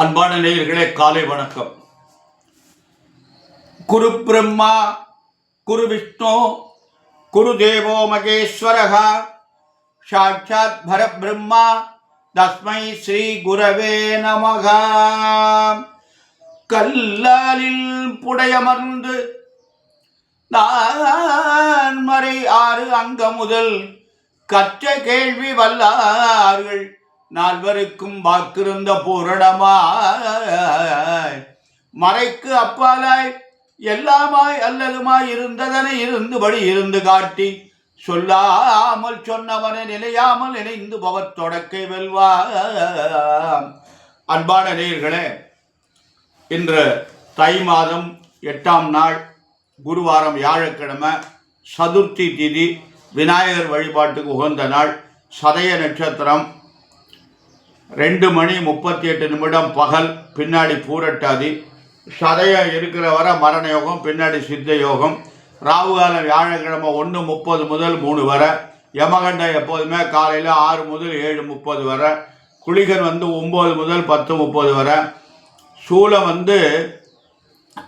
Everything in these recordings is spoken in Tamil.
அன்பான நேயர்களே, காலை வணக்கம். குரு பிரம்மா குரு விஷ்ணு குரு தேவோ மகேஸ்வரः சாட்சாத் பரபிரம்மா தஸ்மை ஸ்ரீ குரவே நமக. கல்லாலில் புடையமர்ந்து நான் மறை 6 அங்க முதல் கற்ற கேள்வி வல்லார்கள் நால்வருக்கும் வாக்கிருந்த பூரணமாய் மறைக்கு அப்பாலாய் எல்லாமாய் அல்லதுமாய் இருந்ததனை இருந்தபடி இருந்து காட்டி சொல்லாமல் சொன்னவனை நிலையாமல் நினைந்து பவர் தொடக்கை வெல்வார். அன்பான நேயர்களே, இன்று தை மாதம் 8ஆம் நாள் குருவாரம் வியாழக்கிழமை, சதுர்த்தி திதி, விநாயகர் வழிபாட்டுக்கு உகந்த நாள், சதய நட்சத்திரம், 2:38 பகல், பின்னாடி பூரட்டாதி, சதயம் இருக்கிற வர மரண யோகம், பின்னாடி சித்த யோகம், ராவுகாலம் வியாழக்கிழமை 1:30 முதல் 3 வரை, யமகண்டம் எப்போதுமே காலையில் 6 முதல் 7:30 வரை, குளிகன் 9 முதல் 10:30 வரை, சூலம்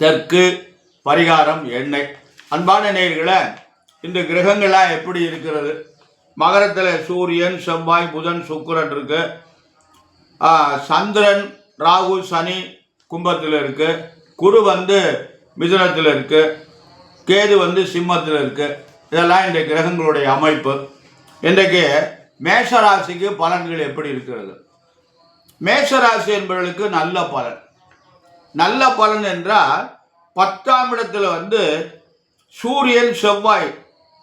தெற்கு, பரிகாரம் எண்ணெய். அன்பான நேயர்களே, இந்த கிரகங்களாக எப்படி இருக்கிறது? மகரத்தில் சூரியன், செவ்வாய், புதன், சுக்கிரன் இருக்கு. சந்திரன், ராகு, சனி கும்பத்தில் இருக்கு. குரு மிதுனத்தில் இருக்கு. கேது சிம்மத்தில் இருக்கு. இதெல்லாம் இந்த கிரகங்களுடைய அமைப்பு. இன்றைக்கு மேஷராசிக்கு பலன்கள் எப்படி இருக்கிறது? மேஷராசி என்பவர்களுக்கு நல்ல பலன். நல்ல பலன் என்றால் 10ஆம் இடத்துல சூரியன், செவ்வாய்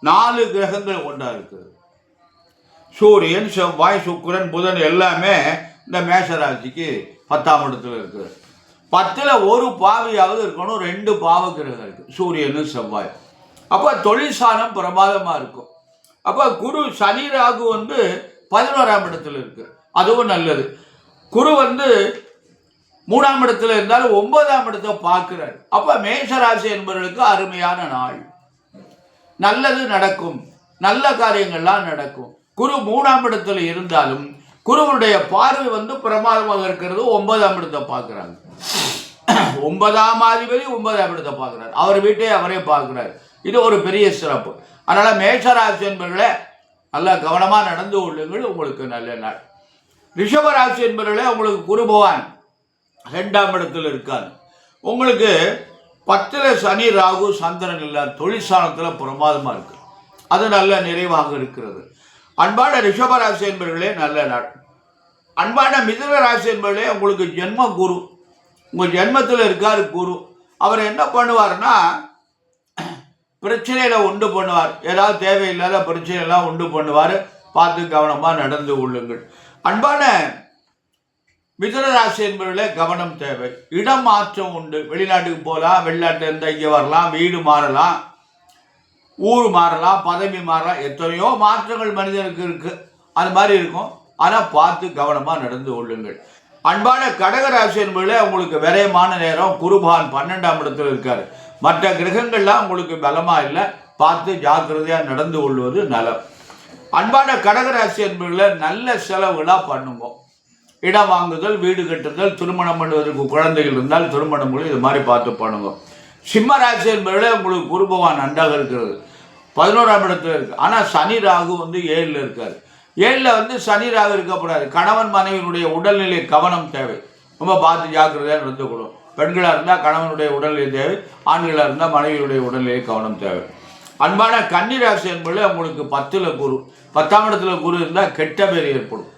4 கிரகங்கள் கொண்டா இருக்குது. சூரியன், செவ்வாய், சுக்கிரன், புதன் எல்லாமே இந்த மேஷராசிக்கு 10ஆம் இடத்துல இருக்குது. 10ல் ஒரு பாவையாவது இருக்கணும். 2 பாவ கிரகம் இருக்கு, சூரியனும் செவ்வாய். அப்போ தொழிற்சாலம் பிரமாதமாக இருக்கும். அப்போ குரு, சனி, ராகு 11ஆம் இடத்துல இருக்கு, அதுவும் நல்லது. குரு 3ஆம் இடத்துல இருந்தாலும் 9ஆம் இடத்தை பார்க்கிறார். அப்போ மேஷராசி என்பவர்களுக்கு அருமையான நாள். நல்லது நடக்கும், நல்ல காரியங்கள்லாம் நடக்கும். குரு 3ஆம் இடத்துல இருந்தாலும் குருவுடைய பார்வை பிரமாதமாக இருக்கிறது. 9ஆம் இடத்தை பார்க்கிறாங்க. 9ஆம் அதிபதி 9ஆம் இடத்தை பார்க்கிறார். அவர் வீட்டை அவரே பார்க்கிறார். இது ஒரு பெரிய சிறப்பு. அதனால மேஷராசி என்பவர்களே, நல்லா கவனமாக நடந்து கொள்ளுங்கள், உங்களுக்கு நல்ல நாள். ரிஷபராசி என்பவர்களே, உங்களுக்கு குரு பகவான் 2ஆம் இடத்துல இருக்கார். உங்களுக்கு 10ல் சனி, ராகு, சந்திரன் இல்லை, தொழிற்சாலத்தில் பிரமாதமாக இருக்கு. அது நல்ல நிறைவாக இருக்கிறது. அன்பான ரிஷபராசி என்பவர்களே, நல்ல நாள். அன்பான மிதுன ராசி என்பவர்களே, உங்களுக்கு ஜென்ம குரு, உங்கள் ஜென்மத்தில் இருக்கார் குரு. அவர் என்ன பண்ணுவார்னா, பிரச்சனையில உண்டு பண்ணுவார். ஏதாவது தேவையில்லாத பிரச்சனையெல்லாம் உண்டு பண்ணுவார். பார்த்து கவனமாக நடந்து கொள்ளுங்கள். அன்பான மிதுன ராசி என்பவர்களே, கவனம் தேவை. இடம் மாற்றம் உண்டு. வெளிநாட்டுக்கு போகலாம், வெளிநாட்டில் இருந்தால் இங்கே வரலாம், வீடு மாறலாம், ஊர் மாறலாம், பதவி மாறலாம், எத்தனையோ மாற்றங்கள் மனிதனுக்கு இருக்கு. அது மாதிரி இருக்கும். ஆனால் பார்த்து கவனமாக நடந்து கொள்ளுங்கள். அன்பான கடகராசி என்பதில் உங்களுக்கு விரயமான நேரம். குருபான் 12ஆம் இடத்துல இருக்காரு. மற்ற கிரகங்கள்லாம் உங்களுக்கு பலமாக இல்லை. பார்த்து ஜாக்கிரதையாக நடந்து கொள்வது நலம். அன்பான கடகராசி என்பதில் நல்ல செலவுகளாக பண்ணுங்க. இடம் வாங்குதல், வீடு கட்டுதல், திருமணம் பண்ணுவதற்கு குழந்தைகள் இருந்தால் திருமணங்கள், இது மாதிரி பார்த்து பண்ணுங்க. சிம்ம ராசி என்பதில் உங்களுக்கு குரு பகவான் நன்றாக இருக்கிறது. 11ஆம் இடத்துல இருக்கு. ஆனால் சனி, ராகு 7ல் இருக்காரு. 7ல் சனி, ராகு இருக்கக்கூடாது. கணவன் மனைவியினுடைய உடல்நிலை கவனம் தேவை. ரொம்ப பார்த்து ஜாக்கிரதையாக நடந்து கொள்ளும். பெண்களாக இருந்தால் கணவனுடைய உடல்நிலை தேவை, ஆண்களாக இருந்தால் மனைவியுடைய உடல்நிலை கவனம் தேவை. அன்பான கன்னிராசி என்பதில் உங்களுக்கு 10ல் குரு, 10ஆம் இடத்துல குரு இருந்தால் கெட்ட பேர் ஏற்படும்.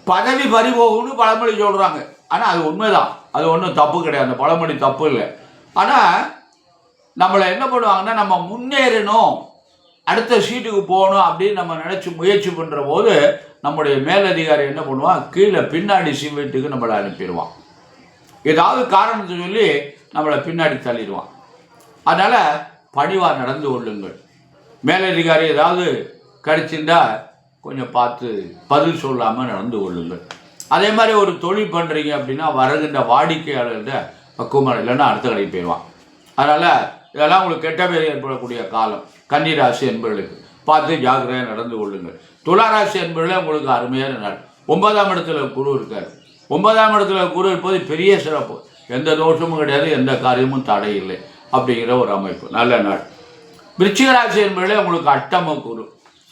பதவி பறிபோகும்னு பழமொழி சொல்கிறாங்க. ஆனால் அது உண்மைதான். அது ஒன்றும் தப்பு கிடையாது. அந்த பழமொழி தப்பு இல்லை. ஆனால் நம்மளை என்ன பண்ணுவாங்கன்னா, நம்ம முன்னேறணும், அடுத்த சீட்டுக்கு போகணும் அப்படின்னு நம்ம நினச்சி முயற்சி பண்ணுற போது நம்முடைய மேலதிகாரி என்ன பண்ணுவான், கீழே பின்னாடி வீட்டுக்கு நம்மளை அனுப்பிடுவான். ஏதாவது காரணத்தை சொல்லி நம்மளை பின்னாடி தள்ளிடுவான். அதனால் பணிவாக நடந்து கொள்ளுங்கள். மேலதிகாரி ஏதாவது கடிச்சிருந்தா கொஞ்சம் பார்த்து பதில் சொல்லாமல் நடந்து கொள்ளுங்கள். அதே மாதிரி ஒரு தொழில் பண்ணுறீங்க அப்படின்னா வருகின்ற வாடிக்கையாளர்கிட்ட பக்குவம் இல்லைன்னா அடுத்த கடைக்கு போயிடுவான். அதனால் இதெல்லாம் உங்களுக்கு கெட்ட பேர் ஏற்படக்கூடிய காலம். கன்னிராசி என்பவர்களுக்கு பார்த்து ஜாக்கிரதையாக நடந்து கொள்ளுங்கள். துளாராசி என்பவர்களே உங்களுக்கு அருமையான நாள். 9ஆம் இடத்துல குரு இருக்கார். 9ஆம் இடத்துல குரு இருப்பது பெரிய சிறப்பு. எந்த தோஷமும் கிடையாது, எந்த காரியமும் தடை இல்லை அப்படிங்கிற ஒரு அமைப்பு. நல்ல நாள். விருச்சிக ராசி என்பதிலே உங்களுக்கு அட்டம குரு,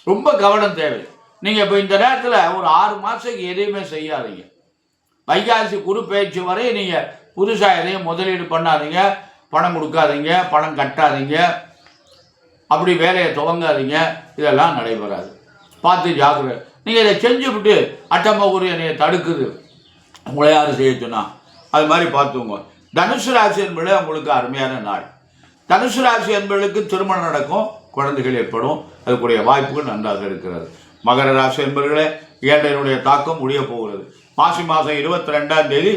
ரொம்ப கவனம் தேவை. நீங்கள் இப்போ இந்த நேரத்தில் ஒரு 6 மாதத்துக்கு எதையுமே செய்யாதீங்க. வைகாசி குரு பயிற்சி வரை நீங்கள் புதுசாக எதையும் முதலீடு பண்ணாதீங்க, பணம் கொடுக்காதீங்க, பணம் கட்டாதீங்க, அப்படி வேலையை துவங்காதீங்க. இதெல்லாம் நடைபெறாது. பார்த்து ஜாக்கிரதை. நீங்கள் இதை செஞ்சுவிட்டு அட்டம குரு என்னைய தடுக்குது, உங்களை யாரும் செய்ய சொன்னா, அது மாதிரி பார்த்துங்க. தனுசு ராசி என்பது உங்களுக்கு அருமையான நாள். தனுசு ராசி என்பவர்களுக்கு திருமணம் நடக்கும், குழந்தைகள் ஏற்படும், அதுக்குரிய வாய்ப்புகள் நன்றாக இருக்கிறது. மகர ராசி என்பவர்களே, ஏழையினுடைய தாக்கம் முடிய போகிறது. மாசி மாதம் 22ஆம் தேதி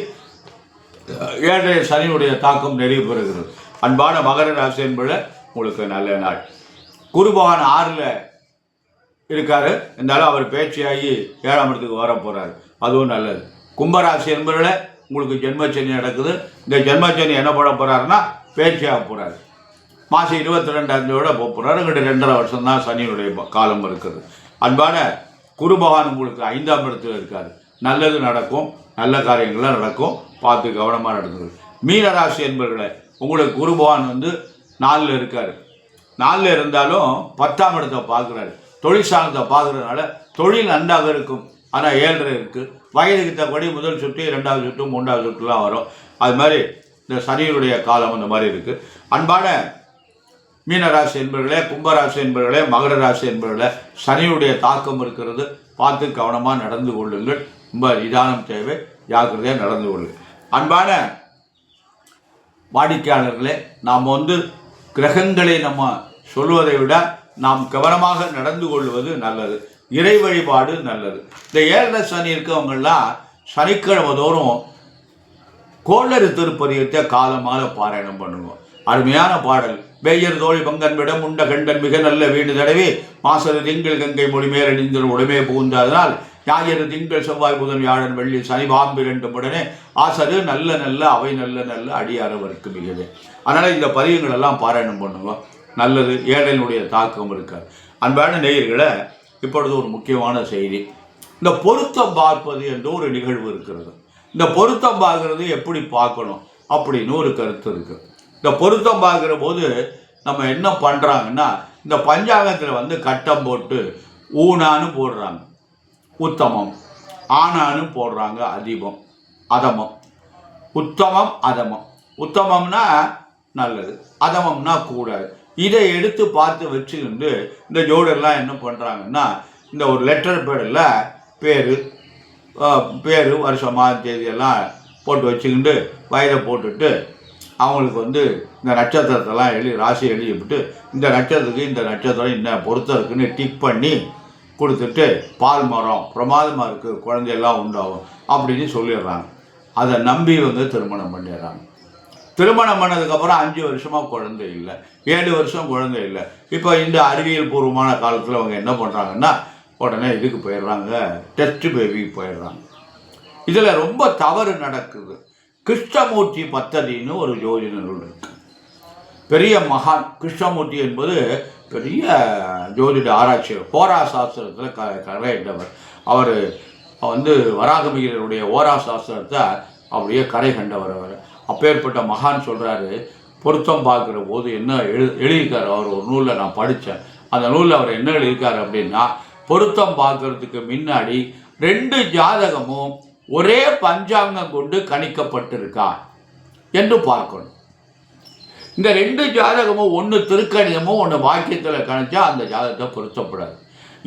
ஏழை சனியுடைய தாக்கம் நிறைவு பெறுகிறது. அன்பான மகர ராசி என்பது உங்களுக்கு நல்ல நாள். குரு பகவான் 6ல் இருக்காரு, இருந்தாலும் அவர் பேச்சியாகி 7ஆம் இடத்துக்கு வர போகிறார், அதுவும் நல்லது. கும்பராசி என்பவர்களே, உங்களுக்கு ஜென்மச்சனி நடக்குது. இந்த ஜென்மச்சனி என்ன பண்ண போகிறாருன்னா பேச்சியாக போகிறாரு. மாதம் 22ஆம் தேதியோட போகிறாரு. இங்கிட்ட 2.5 வருஷம் தான் சனியினுடைய காலம் இருக்குது. அன்பான குரு பகவான் உங்களுக்கு 5ஆம் இடத்துல இருக்காரு. நல்லது நடக்கும், நல்ல காரியங்கள்லாம் நடக்கும், பார்த்து கவனமாக நடந்தது. மீனராசி என்பவர்களே, உங்களுக்கு குரு பகவான் 4ல் இருக்கார். 4ல் இருந்தாலும் 10ஆம் இடத்தை பார்க்குறாரு. தொழில் சார்ந்த பார்க்குறதுனால தொழில் நன்றாக இருக்கும். ஆனால் 7 இருக்குது. வயதுக்கு தக்கபடி முதல் சுற்று, 2வது சுற்று, 3வது சுற்றுலாம் வரும். அது மாதிரி இந்த சனியுடைய காலம் அந்த மாதிரி இருக்குது. அன்பான மீனராசி என்பவர்களே, கும்பராசி என்பவர்களே, மகர ராசி என்பவர்களே, சனியுடைய தாக்கம் இருக்கிறது. பார்த்து கவனமாக நடந்து கொள்ளுங்கள். ரொம்ப நிதானம் தேவை, ஜாக்கிரதையாக நடந்து கொள்ளுங்கள். அன்பான வாடிக்கையாளர்களே, நாம் கிரகங்களை நம்ம சொல்வதை விட நாம் கவனமாக நடந்து கொள்வது நல்லது. இறை வழிபாடு நல்லது. இந்த 7 சனி இருக்கவங்கெல்லாம் சனிக்கிழமை தோறும் கோளறு திருப்பதியத்தை காலமாக பாராயணம் பண்ணுவோம். அருமையான பாடல். வேயர் தோழி பங்கன் விடம் உண்ட கண்டன் மிக நல்ல வீடு தடவி மாசரு திங்கள் கங்கை மொழி மேலடிந்த உடமே புகுந்ததனால் ஞாயிறு திங்கள் செவ்வாய் புதன் வியாழன் வெள்ளி சனி பாம்பு 2 உடனே ஆசரு நல்ல நல்ல அவை நல்ல நல்ல அடியாரவருக்கு மிகவே. அதனால் இந்த பதியங்கள் எல்லாம் பாராயணம் பண்ணுவோம், நல்லது. ஏழையினுடைய தாக்கம் இருக்காது. அன்பான நேயர்களை, இப்பொழுது ஒரு முக்கியமான செய்தி. இந்த பொருத்தம் பார்ப்பது என்ற ஒரு நிகழ்வு இருக்கிறது. இந்த பொருத்தம் பார்க்கறது எப்படி பார்க்கணும் அப்படின்னு ஒரு கருத்து இருக்குது. இந்த பொருத்தம் பார்க்குற போது நம்ம என்ன பண்ணுறாங்கன்னா, இந்த பஞ்சாங்கத்தில் கட்டம் போட்டு ஊனான்னு போடுறாங்க உத்தமம், ஆனான்னு போடுறாங்க அதிபம் அதமம். உத்தமம் அதமம். உத்தமம்னா நல்லது, அதமம்னா கூடாது. இதை எடுத்து பார்த்து வச்சுக்கிட்டு இந்த ஜோடெல்லாம் என்ன பண்ணுறாங்கன்னா, இந்த ஒரு லெட்டர் பேடில் பேர் வருஷம் மாதம் தேதியெல்லாம் போட்டு வச்சுக்கிட்டு வயதை போட்டுட்டு அவங்களுக்கு இந்த நட்சத்திரத்தெல்லாம் ராசி எழுதிவிட்டு இந்த நட்சத்திரத்துக்கு இந்த நட்சத்திரம் என்ன பொருத்தம் இருக்குன்னு டிக் பண்ணி கொடுத்துட்டு பால் மரம் பிரமாதமாக இருக்குது, குழந்தையெல்லாம் உண்டாகும் அப்படின்னு சொல்லிடுறாங்க. அதை நம்பி திருமணம் பண்ணிடுறாங்க. திருமணம் பண்ணதுக்கப்புறம் 5 வருஷமாக குழந்தை இல்லை, 7 வருஷம் குழந்தை இல்லை. இப்போ இந்த அறிவியல் பூர்வமான காலத்தில் அவங்க என்ன பண்ணுறாங்கன்னா, உடனே இதுக்கு போயிடுறாங்க, டெஸ்ட் பேபிக்கு போயிடுறாங்க. இதில் ரொம்ப தவறு நடக்குது. கிருஷ்ணமூர்த்தி பத்ததின்னு ஒரு ஜோதிட நூல் இருக்கு. பெரிய மகான் கிருஷ்ணமூர்த்தி என்பது பெரிய ஜோதிட ஆராய்ச்சியர், ஹோரா சாஸ்திரத்தில் கரையிட்டவர். அவர் வராகமிகருடைய ஹோரா சாஸ்திரத்தை அப்படியே கரை கண்டவர். அவர் அப்பேற்பட்ட மகான் சொல்கிறாரு, பொருத்தம் பார்க்குற போது என்ன எழுதியிருக்காரு அவர் ஒரு நூலில் நான் படித்தேன். அந்த நூலில் அவர் என்ன எழுதியிருக்காரு அப்படின்னா, பொருத்தம் பார்க்கறதுக்கு முன்னாடி 2 ஜாதகமும் ஒரே பஞ்சாங்கம் கொண்டு கணிக்கப்பட்டிருக்கா என்று பார்க்கணும். இந்த 2 ஜாதகமும் ஒன்று திருக்கணிதமும் ஒன்று வாக்கியத்தில் கணிச்சா அந்த ஜாதகத்தை பொருத்தப்படாது.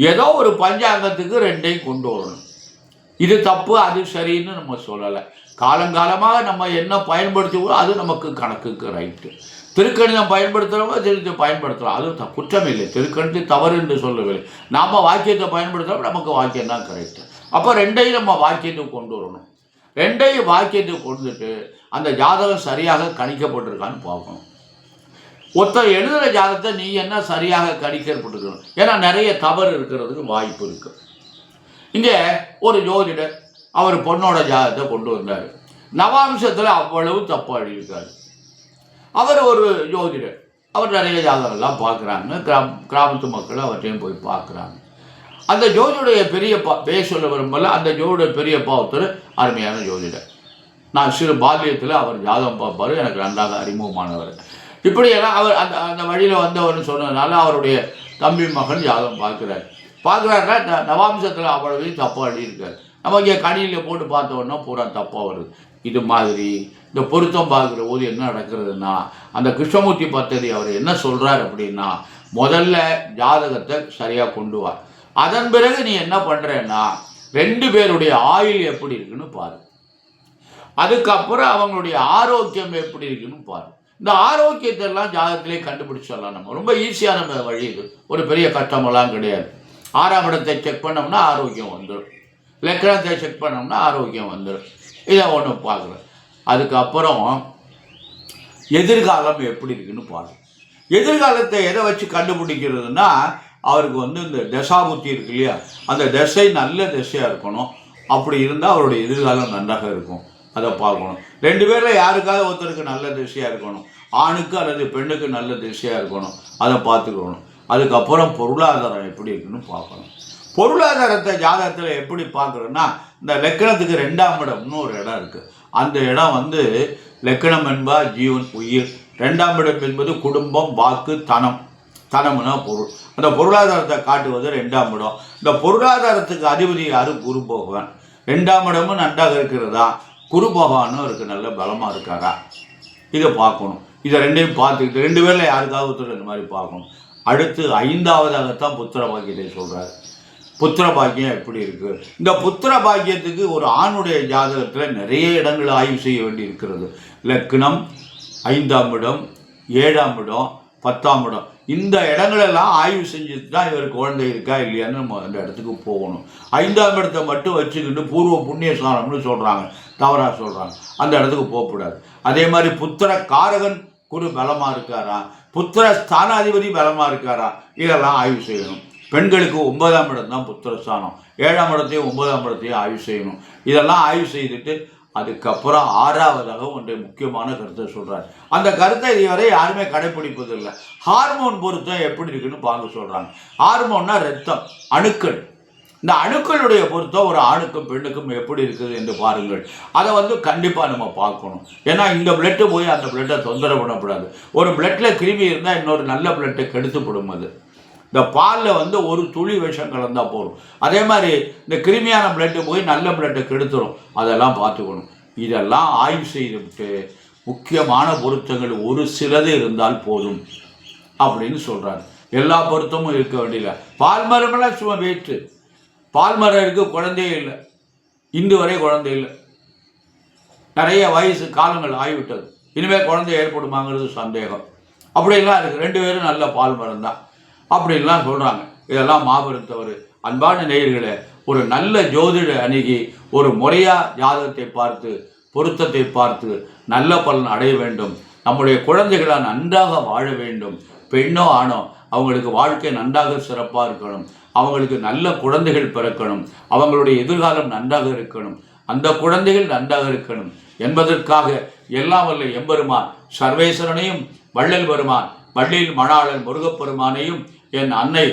ஏதோ ஒரு பஞ்சாங்கத்துக்கு 2ஐயும் கொண்டு வரணும். இது தப்பு அது சரின்னு நம்ம சொல்லலை. காலங்காலமாக நம்ம என்ன பயன்படுத்துவோம் அது நமக்கு கணக்குக்கு ரைட்டு. திருக்கணிதம் பயன்படுத்துகிறவங்க திருக்கணிதம் பயன்படுத்தலாம், அது குற்றம் இல்லை. திருக்கணிதத்தை தவறு என்று சொல்லவில்லை. நாம் வாக்கியத்தை பயன்படுத்துகிறோம், நமக்கு வாக்கியம் தான் கரெக்டு. அப்போ 2ஐயும் நம்ம வாக்கியத்துக்கு கொண்டு வரணும். 2ஐயும் வாக்கியத்துக்கு கொண்டுட்டு அந்த ஜாதகம் சரியாக கணிக்கப்பட்டிருக்கான்னு பார்க்கணும். ஒருத்தர் எழுதுகிற ஜாதகத்தை நீ என்ன சரியாக கணிக்கப்பட்டிருக்கணும். ஏன்னா நிறைய தவறு இருக்கிறதுக்கு வாய்ப்பு இருக்குது. இங்கே ஒரு ஜோதிடர் அவர் பொண்ணோட ஜாதகத்தை கொண்டு வந்தார். நவாம்சத்தில் அவ்வளவு தப்பாக எழுதியிருக்காரு. அவர் ஒரு ஜோதிடர், அவர் நிறைய ஜாதகங்கள்லாம் பார்க்குறாங்க. கிராமத்து மக்கள் அவற்றையும் போய் பார்க்குறாங்க. அந்த ஜோதியுடைய பெரியப்பா பேர் சொல்ல வரும்போது அந்த ஜோதியுடைய பெரியப்பா ஒருத்தர் அருமையான ஜோதிடர். நான் சிறு பால்யத்தில் அவர் ஜாதகம் பார்ப்பார், எனக்கு நன்றாக அறிமுகமானவர். இப்படியெல்லாம் அவர் அந்த அந்த வழியில் வந்தவர்னு சொன்னதுனால அவருடைய தம்பி மகன் ஜாதகம் பார்க்குறாருன்னா நவாம்சத்தில் அவ்வளவையும் தப்பாக எழுதியிருக்காரு. நம்ம இங்கே கணினியில் போட்டு பார்த்தோன்னா பூரா தப்பாக வருது. இது மாதிரி இந்த பொருத்தம் பார்க்குற போது என்ன நடக்கிறதுனா, அந்த கிருஷ்ணமூர்த்தி பத்ததி அவர் என்ன சொல்கிறார் அப்படின்னா, முதல்ல ஜாதகத்தை சரியாக கொண்டு வா, அதன் பிறகு நீ என்ன பண்ணுறேன்னா 2 பேருடைய ஆயுள் எப்படி இருக்குன்னு பாரு, அதுக்கப்புறம் அவங்களுடைய ஆரோக்கியம் எப்படி இருக்குன்னு பாரு. இந்த ஆரோக்கியத்தெல்லாம் ஜாதகத்திலே கண்டுபிடிச்சிடலாம். நம்ம ரொம்ப ஈஸியான வழி இது, ஒரு பெரிய கஷ்டமெல்லாம் கிடையாது. 6ஆம் இடத்தை செக் பண்ணோம்னா ஆரோக்கியம் வந்துடும், லக்னத்தை செக் பண்ணோம்னா ஆரோக்கியம் வந்துடும். இதை ஒன்று பார்க்குறேன். அதுக்கப்புறம் எதிர்காலம் எப்படி இருக்குன்னு பாருங்கள். எதிர்காலத்தை எதை வச்சு கண்டுபிடிக்கிறதுனா, அவருக்கு இந்த தசாபுத்தி இருக்கு இல்லையா, அந்த தசை நல்ல திசையாக இருக்கணும். அப்படி இருந்தால் அவருடைய எதிர்காலம் நன்றாக இருக்கும், அதை பார்க்கணும். 2 பேரில் யாருக்காவது ஒருத்தருக்கு நல்ல திசையாக இருக்கணும், ஆணுக்கு அல்லது பெண்ணுக்கு நல்ல திசையாக இருக்கணும், அதை பார்த்துக்கணும். அதுக்கப்புறம் பொருளாதாரம் எப்படி இருக்குன்னு பார்க்கணும். பொருளாதாரத்தை ஜாதகத்தில் எப்படி பார்க்குறோன்னா, இந்த லக்கணத்துக்கு 2ஆம் இடம்னு ஒரு இடம் இருக்குது. அந்த இடம் லக்கணம் என்பா ஜீவன் உயிர், 2ஆம் இடம் என்பது குடும்பம், வாக்கு, தனம். தனம்னா பொருள். அந்த பொருளாதாரத்தை காட்டுவது 2ஆம் இடம். இந்த பொருளாதாரத்துக்கு அதிபதி யாரு? குரு பகவான். 2ஆம் இடமும் நன்றாக இருக்கிறதா, குரு பகவானும் அவருக்கு நல்ல பலமாக இருக்காரா, இதை பார்க்கணும். இதை 2ஐயும் பார்த்துக்கிட்டு 2 பேரில் யாருக்காவது ஒருத்தர் இந்த மாதிரி பார்க்கணும். அடுத்து 5ஆவதாகத்தான் புத்திர பாக்கியத்தை சொல்கிறார். புத்திர பாக்கியம் எப்படி இருக்குது? இந்த புத்திர பாக்கியத்துக்கு ஒரு ஆணுடைய ஜாதகத்தில் நிறைய இடங்கள் ஆய்வு செய்ய வேண்டி இருக்கிறது. லக்னம், 5ஆம் இடம், 7ஆம் இடம், 10ஆம் இடம், இந்த இடங்களெல்லாம் ஆய்வு செஞ்சுட்டு தான் இவர் குழந்தை இருக்கா இல்லையான்னு நம்ம அந்த இடத்துக்கு போகணும். 5ஆம் இடத்தை மட்டும் வச்சுக்கிட்டு பூர்வ புண்ணிய ஸ்தானம்னு சொல்கிறாங்க, தவறாக சொல்கிறாங்க, அந்த இடத்துக்கு போகக்கூடாது. அதே மாதிரி புத்திர காரகன் குரு பலமாக இருக்காரா, புத்திர ஸ்தானாதிபதி பலமாக இருக்காரா, இதெல்லாம் ஆய்வு செய்யணும். பெண்களுக்கு 9ஆம் இடம் தான் புத்திரஸ்தானம், 7ஆம் இடத்தையும் 9ஆம் இடத்தையும் ஆய்வு செய்யணும். இதெல்லாம் ஆய்வு செய்துட்டு அதுக்கப்புறம் 6ஆவதாக ஒன்றை முக்கியமான கருத்தை சொல்கிறார். அந்த கருத்தை இதுவரை யாருமே கடைப்பிடிப்பதில்லை. ஹார்மோன் பொருத்தம் எப்படி இருக்குன்னு பார்க்க சொல்கிறாங்க. ஹார்மோன்னா ரத்தம், அணுக்கள். இந்த அணுக்களுடைய பொருத்தம் ஒரு ஆணுக்கும் பெண்ணுக்கும் எப்படி இருக்குது என்று பாருங்கள். அதை கண்டிப்பாக நம்ம பார்க்கணும். ஏன்னா இந்த பிளட்டு போய் அந்த பிளட்டை தொந்தரவு பண்ணக்கூடாது. ஒரு பிளட்டில் கிருமி இருந்தால் இன்னொரு நல்ல பிளட்டை கெடுத்துப்படும். அது இந்த பாலில் ஒரு துளி விஷம் கலந்தால் போகும். அதே மாதிரி இந்த கிருமியான பிளட்டு போய் நல்ல பிளட்டை கெடுத்துரும். அதெல்லாம் பார்த்துக்கணும். இதெல்லாம் ஆய்வு செய்துவிட்டு முக்கியமான பொருத்தங்கள் ஒரு சிலது இருந்தால் போதும் அப்படின்னு சொல்கிறாரு. எல்லா பொருத்தமும் இருக்க வேண்டியதில்லை. பால் மரமெல்லாம் சும்மா வேற்று. பால் மரம் இருக்குது, குழந்தையே இல்லை, இன்று வரை குழந்தை இல்லை. நிறைய வயசு காலங்கள் ஆகிவிட்டது, இனிமேல் குழந்தை ஏற்படுமாங்கிறது சந்தேகம். அப்படிலாம் இருக்குது. 2 பேரும் நல்ல பால் மரம் தான் அப்படின்லாம் சொல்கிறாங்க. இதெல்லாம் மாபெரும் தவறு. அன்பான நேயர்களே, ஒரு நல்ல ஜோதிட அணுகி ஒரு முறையாக ஜாதகத்தை பார்த்து பொருத்தத்தை பார்த்து நல்ல பலன் அடைய வேண்டும். நம்முடைய குழந்தைகளாக நன்றாக வாழ வேண்டும். பெண்ணோ ஆணோ அவங்களுக்கு வாழ்க்கை நன்றாக சிறப்பாக இருக்கணும். அவங்களுக்கு நல்ல குழந்தைகள் பிறக்கணும். அவங்களுடைய எதிர்காலம் நன்றாக இருக்கணும். அந்த குழந்தைகள் நன்றாக இருக்கணும் என்பதற்காக எல்லாம் வல்ல எம்பெருமான் சர்வேஸ்வரனையும் வள்ளல் பெருமான் வள்ளியில் மணாளன் முருகப்பெருமானையும் என் அன்னை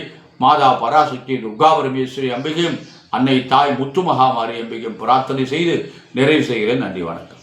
மாதா பராசக்தி துர்காபரமேஸ்வரி அம்பிகையும் அன்னை தாய் முத்துமகாமாரி அம்பிகையும் பிரார்த்தனை செய்து நிறைவு செய்கிறேன். நன்றி, வணக்கம்.